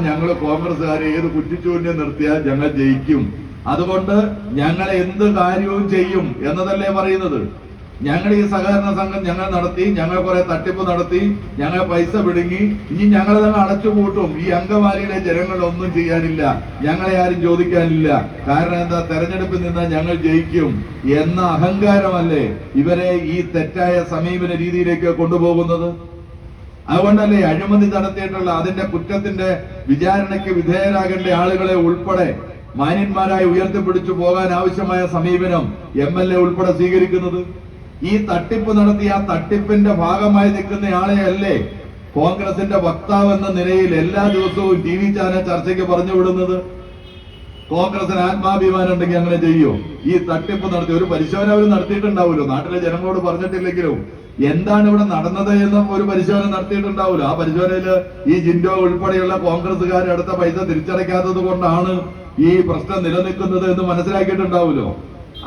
ഞങ്ങൾ കോൺഗ്രസ്സുകാരെ ഏത് കുറ്റിച്ചൂരിനെ നിർത്തിയാൽ ഞങ്ങൾ ജയിക്കും, അതുകൊണ്ട് ഞങ്ങൾ എന്ത് കാര്യവും ചെയ്യും എന്നതല്ലേ പറയുന്നത്. ഞങ്ങൾ ഈ സഹകരണ സംഘം ഞങ്ങൾ നടത്തി, ഞങ്ങൾ കുറെ തട്ടിപ്പ് നടത്തി, ഞങ്ങൾ പൈസ പിടുങ്ങി, ഇനി ഞങ്ങൾ തന്നെ അടച്ചുപൂട്ടും. ഈ അങ്കമാലിയിലെ ജനങ്ങളൊന്നും ചെയ്യാനില്ല, ഞങ്ങളെ ആരും ചോദിക്കാനില്ല. കാരണം എന്താ, തെരഞ്ഞെടുപ്പിൽ നിന്ന് ഞങ്ങൾ ജയിക്കും എന്ന അഹങ്കാരമല്ലേ ഇവരെ ഈ തെറ്റായ സമീപന രീതിയിലേക്ക് കൊണ്ടുപോകുന്നത്. അതുകൊണ്ടല്ലേ അഴിമതി നടത്തിയിട്ടുള്ള അതിന്റെ കുറ്റത്തിന്റെ വിചാരണയ്ക്ക് വിധേയരാകേണ്ട ആളുകളെ ഉൾപ്പെടെ മാന്യന്മാരായി ഉയർത്തിപ്പിടിച്ചു പോകാൻ ആവശ്യമായ സമീപനം MLA ഉൾപ്പെടെ സ്വീകരിക്കുന്നത്. ഈ തട്ടിപ്പ് നടത്തിയ ആ തട്ടിപ്പിന്റെ ഭാഗമായി നിൽക്കുന്ന ആളെയല്ലേ കോൺഗ്രസിന്റെ വക്താവ് എന്ന നിലയിൽ എല്ലാ ദിവസവും TV ചാനൽ ചർച്ചയ്ക്ക് പറഞ്ഞു വിടുന്നത്. കോൺഗ്രസിന് ആത്മാഭിമാനം ഉണ്ടെങ്കിൽ അങ്ങനെ ചെയ്യോ? ഈ തട്ടിപ്പ് നടത്തി ഒരു പരിശോധന അവർ നടത്തിയിട്ടുണ്ടാവുമല്ലോ, നാട്ടിലെ ജനങ്ങളോട് പറഞ്ഞിട്ടില്ലെങ്കിലും എന്താണ് ഇവിടെ നടന്നത് എന്ന് ഒരു പരിശോധന നടത്തിയിട്ടുണ്ടാവുമല്ലോ. ആ പരിശോധനയില് ഈ ജിൻഡോ ഉൾപ്പെടെയുള്ള കോൺഗ്രസുകാർ അടുത്ത പൈസ തിരിച്ചടയ്ക്കാത്തത് കൊണ്ടാണ് ഈ പ്രശ്നം നിലനിൽക്കുന്നത് എന്ന് മനസ്സിലാക്കിയിട്ടുണ്ടാവുമല്ലോ.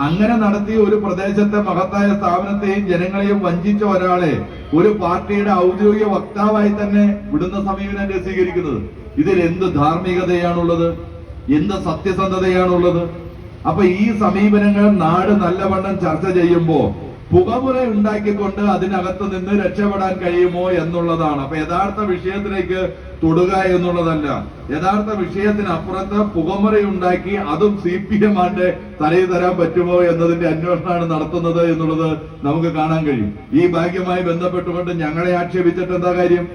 അങ്ങനെ നടത്തിയ ഒരു പ്രദേശത്തെ മഹത്തായ സ്ഥാപനത്തെയും ജനങ്ങളെയും വഞ്ചിച്ച ഒരാളെ ഒരു പാർട്ടിയുടെ ഔദ്യോഗിക വക്താവായി തന്നെ വിടുന്ന സമീപനം സ്വീകരിക്കുന്നത്, ഇതിൽ എന്ത് ധാർമ്മികതയാണുള്ളത്, എന്ത് സത്യസന്ധതയാണുള്ളത്? അപ്പൊ ഈ സമീപനങ്ങൾ നാട് നല്ലവണ്ണം ചർച്ച ചെയ്യുമ്പോ പുകമുറ ഉണ്ടാക്കിക്കൊണ്ട് അതിനകത്ത് നിന്ന് രക്ഷപ്പെടാൻ കഴിയുമോ എന്നുള്ളതാണ്. അപ്പൊ യഥാർത്ഥ വിഷയത്തിലേക്ക് തൊടുക എന്നുള്ളതല്ല, യഥാർത്ഥ വിഷയത്തിനപ്പുറത്ത് പുകമുറയുണ്ടാക്കി അതും CPM ആന്റെ തലയിൽ തരാൻ പറ്റുമോ എന്നതിന്റെ അന്വേഷണമാണ് നടത്തുന്നത് എന്നുള്ളത് നമുക്ക് കാണാൻ കഴിയും. ഈ ഭാഗ്യമായി ബന്ധപ്പെട്ടുകൊണ്ട് ഞങ്ങളെ ആക്ഷേപിച്ചിട്ട് എന്താ കാര്യം?